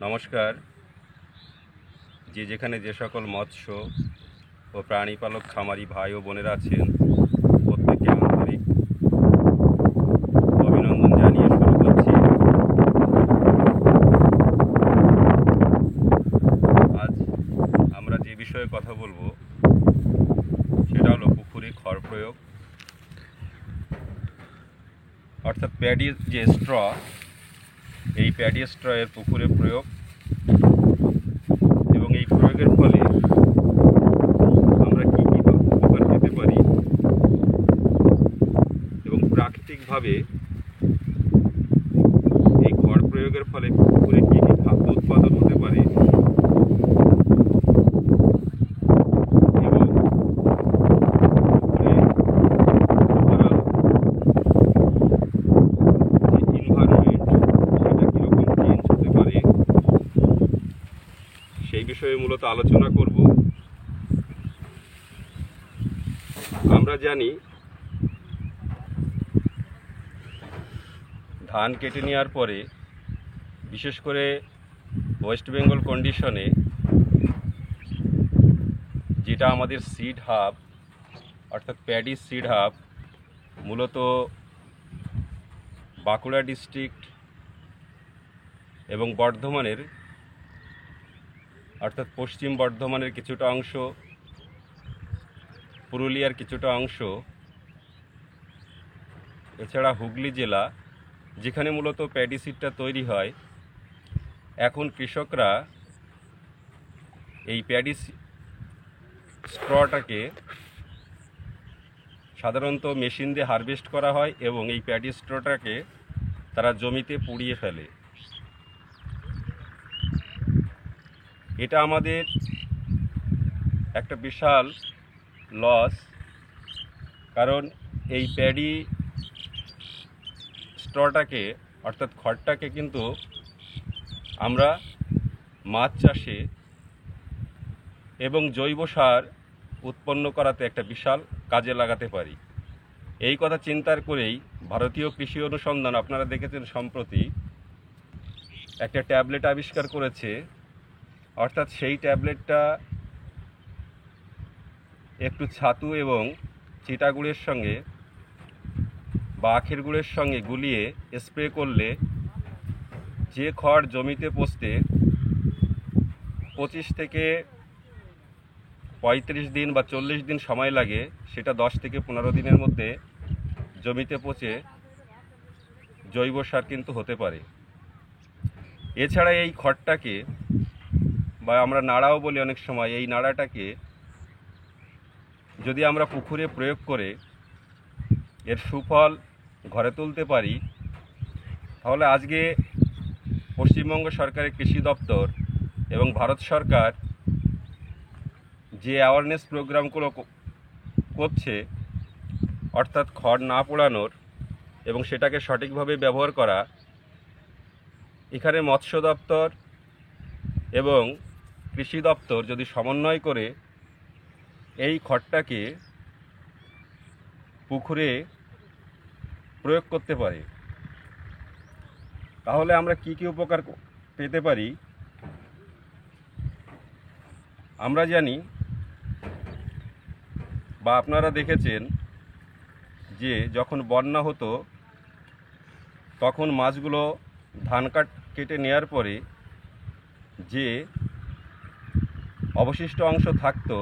নমস্কার। যেখানে যে সকল মৎস্য ও প্রাণীপালক খামারি ভাই ও বোনেরা আছেন, প্রত্যেককে আন্তরিক অভিনন্দন জানিয়ে শুরু করছি। আজ আমরা যে বিষয়ে কথা বলবো সেটা হলো পুকুরে খড় প্রয়োগ, অর্থাৎ প্যাডি যে স্ট্র, এই প্যাডি স্ট্রয়ের পুকুরে প্রয়োগ এবং এই প্রয়োগের ফলে আমরা কী কী উপকার পেতে পারি এবং প্রাকৃতিকভাবে এই খড় প্রয়োগের ফলে পুকুরে কী কী খাদ্য উৎপাদন হতে পারে এবং পুকুরে ওভারঅল যে এনভায়রনমেন্ট সেটা কীরকম চেঞ্জ হতে পারে সেই বিষয়ে মূলত আলোচনা করব। আমরা জানি ধান কেটে নেওয়ার পরে, বিশেষ করে ওয়েস্ট বেঙ্গল কন্ডিশনে, যেটা আমাদের সিড হাব অর্থাৎ প্যাডি সিড হাব, মূলত বাঁকুড়া ডিস্ট্রিক্ট এবং বর্ধমানের অর্থাৎ পশ্চিম বর্ধমানের কিছুটা অংশ, পুরুলিয়ার কিছুটা অংশ, এছাড়া হুগলি জেলা, যেখানে মূলত প্যাডি সিডটা তৈরি হয়, এখন কৃষকরা এই প্যাডি স্ট্রটাকে সাধারণত মেশিন দিয়ে হারভেস্ট করা হয় এবং এই প্যাডি স্ট্রটাকে তারা জমিতে পুড়িয়ে ফেলে। এটা আমাদের একটা বিশাল লস, কারণ এই প্যাডি স্ট্রটাকে অর্থাৎ খড়টাকে কিন্তু আমরা মাছ চাষে এবং জৈব সার উৎপন্ন করাতে একটা বিশাল কাজে লাগাতে পারি। এই কথা চিন্তা করেই ভারতীয় কৃষি অনুসন্ধান, আপনারা দেখেছেন সম্প্রতি একটা ট্যাবলেট আবিষ্কার করেছে, অর্থাৎ সেই ট্যাবলেটটা একটু ছাতু এবং চিটাগুড়ের সঙ্গে বা আখের গুড়ের সঙ্গে গুলিয়ে স্প্রে করলে যে খড় জমিতে পচতে 25 থেকে 35 দিন বা 40 দিন সময় লাগে, সেটা 10 থেকে 15 দিনের মধ্যে জমিতে পচে জৈব সার কিন্তু হতে পারে। এছাড়া এই খড়টাকে, বা আমরা নাড়াও বলি অনেক সময়, এই নাড়াটাকে যদি আমরা পুকুরে প্রয়োগ করে এর সুফল ঘরে তুলতে পারি, তাহলে আজকে পশ্চিমবঙ্গ সরকারের কৃষি দপ্তর এবং ভারত সরকার যে অ্যাওয়ারনেস প্রোগ্রামগুলো করছে, অর্থাৎ খড় না পোড়ানোর এবং সেটাকে সঠিকভাবে ব্যবহার করা, এখানে মৎস্য দপ্তর এবং কৃষি দপ্তর যদি সমন্বয় করে এই খড়টাকে পুকুরে প্রয়োগ করতে পারে, তাহলে আমরা কি কি উপকার পেতে পারি। আমরা জানি বা আপনারা দেখেছেন যে যখন বন্যা হতো তখন মাছগুলো ধান কেটে নেওয়ার পরে যে অবশিষ্ট অংশ থাকতো,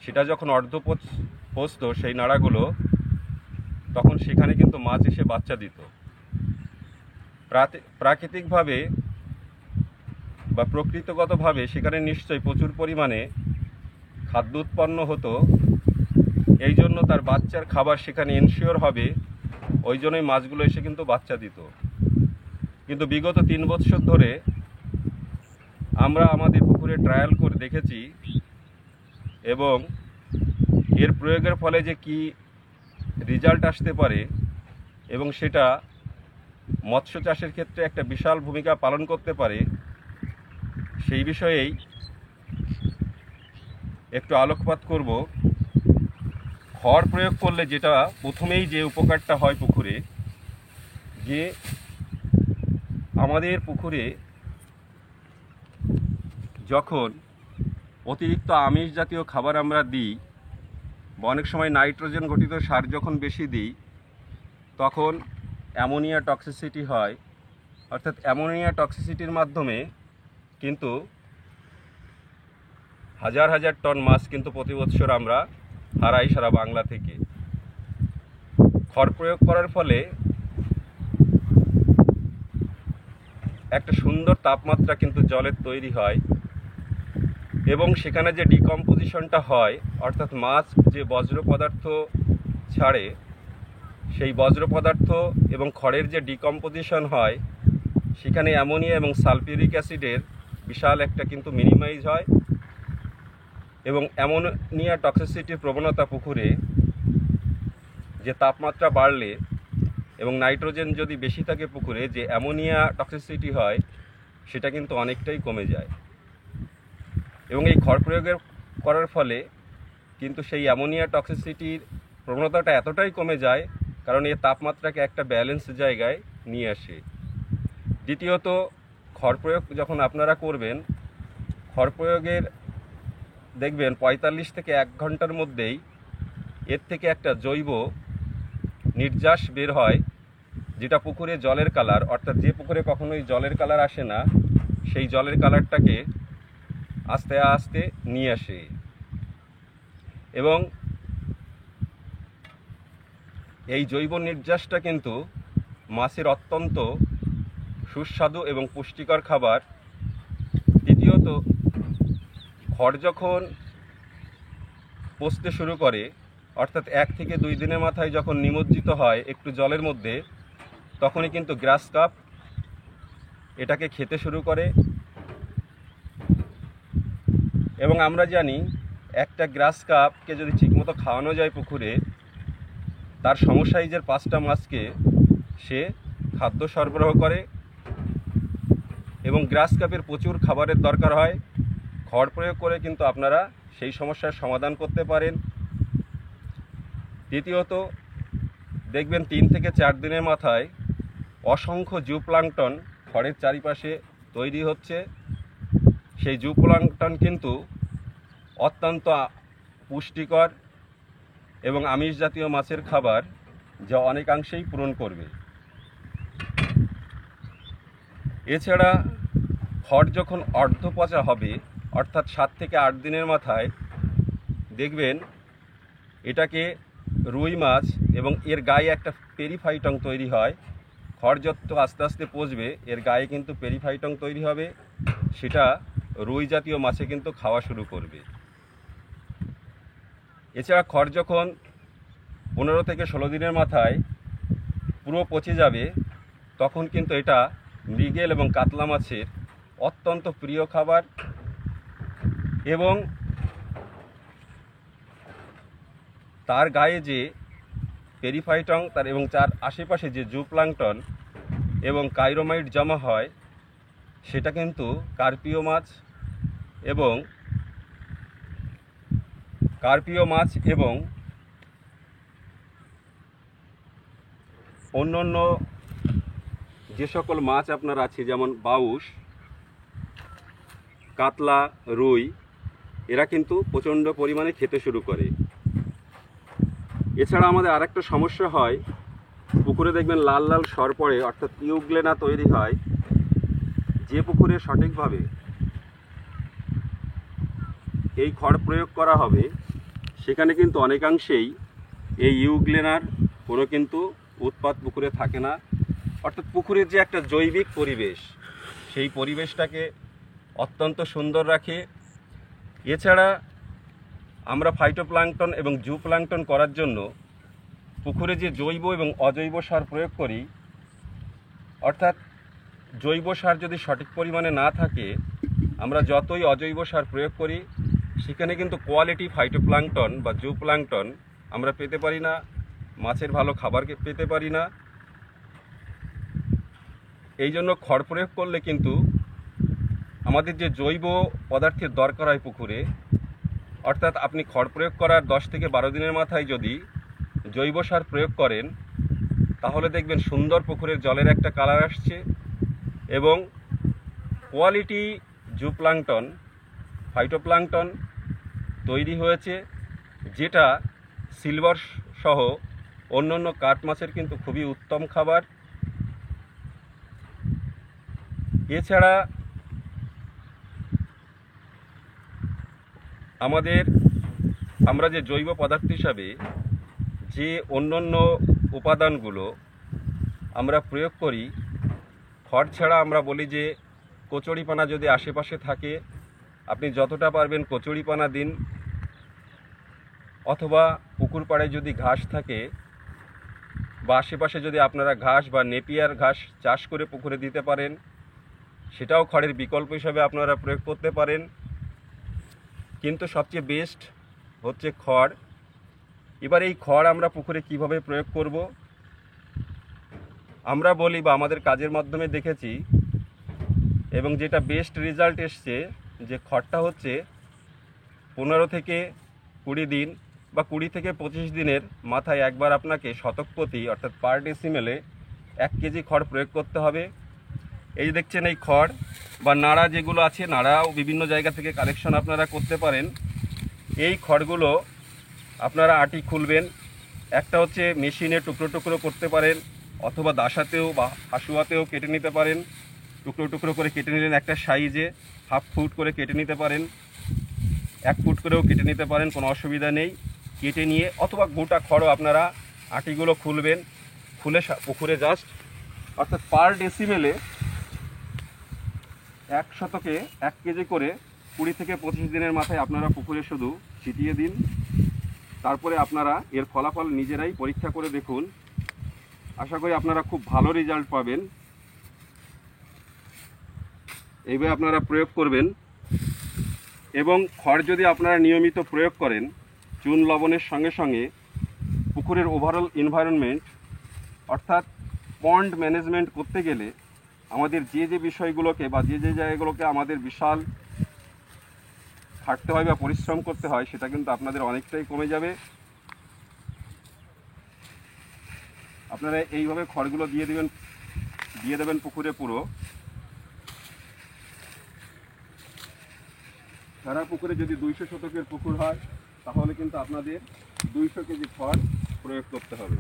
সেটা যখন পচতো সেই নাড়াগুলো, তখন সেখানে কিন্তু মাছ এসে বাচ্চা দিত। প্রাকৃতিকভাবে বা প্রকৃতিগতভাবে সেখানে নিশ্চয়ই প্রচুর পরিমাণে খাদ্য উৎপন্ন হতো, এই জন্য তার বাচ্চার খাবার সেখানে এনশিওর হবে, ওই জন্যই মাছগুলো এসে কিন্তু বাচ্চা দিত। কিন্তু বিগত 3 বছর ধরে আমরা আমাদের পুকুরে ট্রায়াল করে দেখেছি এবং এর প্রয়োগের ফলে যে কি রেজাল্ট আসতে পারে এবং সেটা মৎস্য চাষের ক্ষেত্রে একটা বিশাল ভূমিকা পালন করতে পারে, সেই বিষয়েই একটু আলোকপাত করব। খড় প্রয়োগ করলে যেটা প্রথমেই যে উপকারটা হয় পুকুরে, যে আমাদের পুকুরে যখন অতিরিক্ত আমিষ জাতীয় খাবার আমরা দিই বা অনেক সময় নাইট্রোজেন ঘটিত সার যখন বেশি দিই, তখন অ্যামোনিয়া টক্সিসিটি হয়। অর্থাৎ অ্যামোনিয়া টক্সিসিটির মাধ্যমে কিন্তু হাজার হাজার টন মাছ কিন্তু প্রতি বছর আমরা হারাই সারা বাংলা থেকে। খড় প্রয়োগ করার ফলে একটা সুন্দর তাপমাত্রা কিন্তু জলের তৈরি হয় এবং সেখানে যে ডিকম্পোজিশনটা হয়, অর্থাৎ মাছ যে বজ্র পদার্থ ছাড়ে, সেই বজ্র পদার্থ এবং খড়ের যে ডিকম্পোজিশন হয়, সেখানে অ্যামোনিয়া এবং সালফিউরিক অ্যাসিডের বিশাল একটা কিন্তু মিনিমাইজ হয় এবং অ্যামোনিয়া টক্সিসিটির প্রবণতা পুকুরে যে তাপমাত্রা বাড়লে এবং নাইট্রোজেন যদি বেশি থাকে পুকুরে, যে অ্যামোনিয়া টক্সিসিটি হয় সেটা কিন্তু অনেকটাই কমে যায়। এবং এই খড় প্রয়োগের করার ফলে কিন্তু সেই অ্যামোনিয়া টক্সিসিটির প্রবণতাটা এতটাই কমে যায়, কারণ এর তাপমাত্রাকে একটা ব্যালেন্স জায়গায় নিয়ে আসে। দ্বিতীয়ত, খড় প্রয়োগ যখন আপনারা করবেন, খড় প্রয়োগের দেখবেন 45 থেকে 1 ঘন্টার মধ্যেই এর থেকে একটা জৈব নির্যাস বের হয়, যেটা পুকুরে জলের কালার, অর্থাৎ যে পুকুরে কখনোই জলের কালার আসে না, সেই জলের কালারটাকে আস্তে আস্তে নিয়ে আসে। এবং এই জৈব নির্যাসটা কিন্তু মাছের অত্যন্ত সুস্বাদু এবং পুষ্টিকর খাবার। তৃতীয়ত, খড় যখন পচতে শুরু করে, অর্থাৎ 1 থেকে 2 দিনের মাথায় যখন নিমজ্জিত হয় একটু জলের মধ্যে, তখনই কিন্তু গ্রাস কাপ এটাকে খেতে শুরু করে। এবং আমরা জানি একটা গ্রাস কাপকে যদি ঠিকমতো খাওয়ানো যায় পুকুরে, তার সমসাইজের 5টা মাছকে সে খাদ্য সরবরাহ করে এবং গ্রাস কাপের প্রচুর খাবারের দরকার হয়। খড় প্রয়োগ করে কিন্তু আপনারা সেই সমস্যার সমাধান করতে পারেন। দ্বিতীয়ত, দেখবেন 3 থেকে 4 দিনের মাথায় অসংখ্য জুপ্লাঙ্কটন খড়ের চারিপাশে তৈরি হচ্ছে। সেই জুপ্লাঙ্কটন কিন্তু অত্যন্ত পুষ্টিকর এবং আমিষ জাতীয় মাছের খাবার, যা অনেকাংশেই পূরণ করবে। এছাড়া খড় যখন অর্ধ পচা হবে, অর্থাৎ 7 থেকে 8 দিনের মাথায় দেখবেন এটাকে রুই মাছ এবং এর গায়ে একটা পেরিফাইটং তৈরি হয়। খড় যত আস্তে আস্তে পচবে, এর গায়ে কিন্তু পেরিফাইটং তৈরি হবে, সেটা রুই জাতীয় মাছে কিন্তু খাওয়া শুরু করবে। এছাড়া খড় যখন 15 থেকে 16 দিনের মাথায় পুরো পচে যাবে, তখন কিন্তু এটা মৃগেল এবং কাতলা মাছের অত্যন্ত প্রিয় খাবার। এবং তার গায়ে যে পেরিফাইটং তার এবং তার আশেপাশে যে জুপ্লাঙ্কটন এবং কাইরোমাইট জমা হয়, সেটা কিন্তু কার্পিও মাছ এবং অন্যান্য যে সকল মাছ আপনার আছে, যেমন বাউস, কাতলা, রুই, এরা কিন্তু প্রচণ্ড পরিমাণে খেতে শুরু করে। এছাড়া আমাদের আরেকটা সমস্যা হয়, পুকুরে দেখবেন লাল লাল সর পড়ে, অর্থাৎ ইউগ্লেনা তৈরি হয়। যে পুকুরে সঠিকভাবে এই খড় প্রয়োগ করা হবে, সেখানে কিন্তু অনেকাংশেই এই ইউগ্লেনার কোনো কিন্তু উৎপাত পুকুরে থাকে না। অর্থাৎ পুকুরের যে একটা জৈবিক পরিবেশ, সেই পরিবেশটাকে অত্যন্ত সুন্দর রাখে। এছাড়া আমরা ফাইটোপ্লাঙ্কটন এবং জুপ্লাঙ্কটন করার জন্য পুকুরে যে জৈব এবং অজৈব সার প্রয়োগ করি, অর্থাৎ জৈব সার যদি সঠিক পরিমাণে না থাকে, আমরা যতই অজৈব সার প্রয়োগ করি, সেখানে কিন্তু কোয়ালিটি ফাইটোপ্লাঙ্কটন বা জুপ্লাঙ্কটন আমরা পেতে পারি না, মাছের ভালো খাবারকে পেতে পারি না। এই জন্য খড় প্রয়োগ করলে কিন্তু আমাদের যে জৈব পদার্থের দরকার হয় পুকুরে, অর্থাৎ আপনি খড় প্রয়োগ করার 10 থেকে 12 দিনের মাথায় যদি জৈব সার প্রয়োগ করেন, তাহলে দেখবেন সুন্দর পুকুরের জলের একটা কালার আসছে এবং কোয়ালিটি জুপ্লাঙ্কটন ফাইটোপ্ল্যাঙ্কটন তৈরি হয়েছে, যেটা সিলভার সহ অন্যান্য কাঠ মাছের কিন্তু খুবই উত্তম খাবার। এছাড়া আমরা যে জৈব পদার্থ হিসাবে যে অন্যান্য উপাদানগুলো আমরা প্রয়োগ করি, খড় ছাড়া আমরা বলি যে কচুরিপানা যদি আশেপাশে থাকে, আপনি যতটা পারবেন কচুরিপানা দিন, অথবা পুকুর পাড়ে যদি ঘাস থাকে বা আশেপাশে যদি আপনারা ঘাস বা নেপিয়ার ঘাস চাষ করে পুকুরে দিতে পারেন, সেটাও খড়ের বিকল্প হিসাবে আপনারা প্রয়োগ করতে পারেন। কিন্তু সবচেয়ে বেস্ট হচ্ছে খড়। এবার এই খড় আমরা পুকুরে কিভাবে প্রয়োগ করব, আমরা বলি বা আমাদের কাজের মাধ্যমে দেখেছি এবং যেটা বেস্ট রেজাল্ট এসছে, যে খড়টা হচ্ছে 15 থেকে 20 দিন বা 20 থেকে 25 দিনের মাথায় একবার আপনাকে শতক প্রতি অর্থাৎ পার ডেসিমেলে 1 কেজি খড় প্রয়োগ করতে হবে। এই দেখছেন এই খড় বা নাড়া যেগুলো আছে, নাড়াও বিভিন্ন জায়গা থেকে কালেকশন আপনারা করতে পারেন। এই খড়গুলো আপনারা আটি খুলবেন, একটা হচ্ছে মেশিনে টুকরো টুকরো করতে পারেন, অথবা দাসাতেও বা হাসুয়াতেও কেটে নিতে পারেন। টুকরো টুকরো করে কেটে নিলেন, একটা সাইজে 1/2 ফুট করে কেটে নিতে পারেন, 1 ফুট করেও কেটে নিতে পারেন, কোনো অসুবিধা নেই। কেটে নিয়ে অথবা গোটা খড়ও আপনারা আটিগুলো খুলবেন, খুলে পুকুরে জাস্ট অর্থাৎ পার ডেসিমেলে 1 শতকে 1 কেজি করে 20 থেকে 25 দিনের মাথায় আপনারা পুকুরে শুধু ছিটিয়ে দিন। তারপরে আপনারা এর ফলাফল নিজেরাই পরীক্ষা করে দেখুন, আশা করি আপনারা খুব ভালো রেজাল্ট পাবেন। এইভাবে আপনারা প্রয়োগ করবেন। এবং খড় যদি আপনারা নিয়মিত প্রয়োগ করেন, চুন লবণের সঙ্গে সঙ্গে পুকুরের ওভারঅল এনভায়রনমেন্ট অর্থাৎ পন্ড ম্যানেজমেন্ট করতে গেলে আমাদের যে বিষয়গুলোকে বা যে জায়গাগুলোকে আমাদের বিশাল খাটতে হয় বা পরিশ্রম করতে হয়, সেটা কিন্তু আপনাদের অনেকটাই কমে যাবে। আপনারা এইভাবে খড়গুলো দিয়ে দেবেন পুকুরে পুরো। সারা পুকুরে যদি 200 শতকের পুকুর হয়, তাহলে কিন্তু আপনাদের 200 কেজি খড় প্রয়োগ করতে হবে।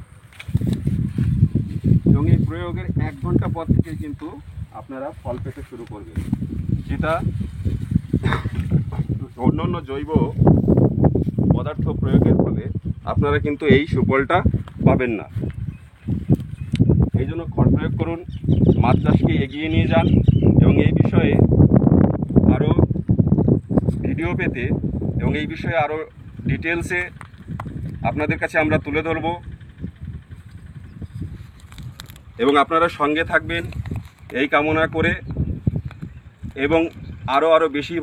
এবং এই প্রয়োগের 1 ঘন্টা পর থেকে কিন্তু আপনারা ফল পেতে শুরু করবেন, যেটা অন্যান্য জৈব পদার্থ প্রয়োগের ফলে আপনারা কিন্তু এই সুফলটা পাবেন না। এই জন্য খড় প্রয়োগ করুন, মাছ চাষকে এগিয়ে নিয়ে যান। এবং এই বিষয়ে আরও ভিডিও পেতে এবং এই বিষয়ে আরও ডিটেলসে আপনাদের কাছে আমরা তুলে ধরব এবং আপনারা সঙ্গে থাকবেন এই কামনা করে, এবং আরও বেশি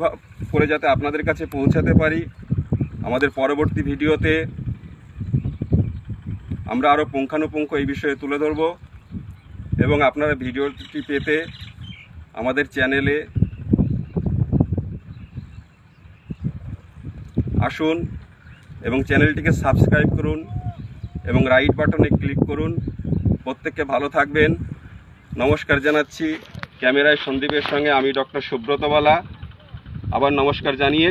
করে যাতে আপনাদের কাছে পৌঁছাতে পারি। আমাদের পরবর্তী ভিডিওতে আমরা আরও পুঙ্খানুপুঙ্খ এই বিষয়ে তুলে ধরব। এবং আপনারা ভিডিওটি পেতে আমাদের চ্যানেলে আসুন এবং চ্যানেলটিকে সাবস্ক্রাইব করুন এবং রাইট বাটনে ক্লিক করুন। প্রত্যেককে ভালো থাকবেন। নমস্কার জানাচ্ছি। ক্যামেরায় সন্দীপের সঙ্গে আমি ডক্টর সুব্রত বালা। আবার নমস্কার জানিয়ে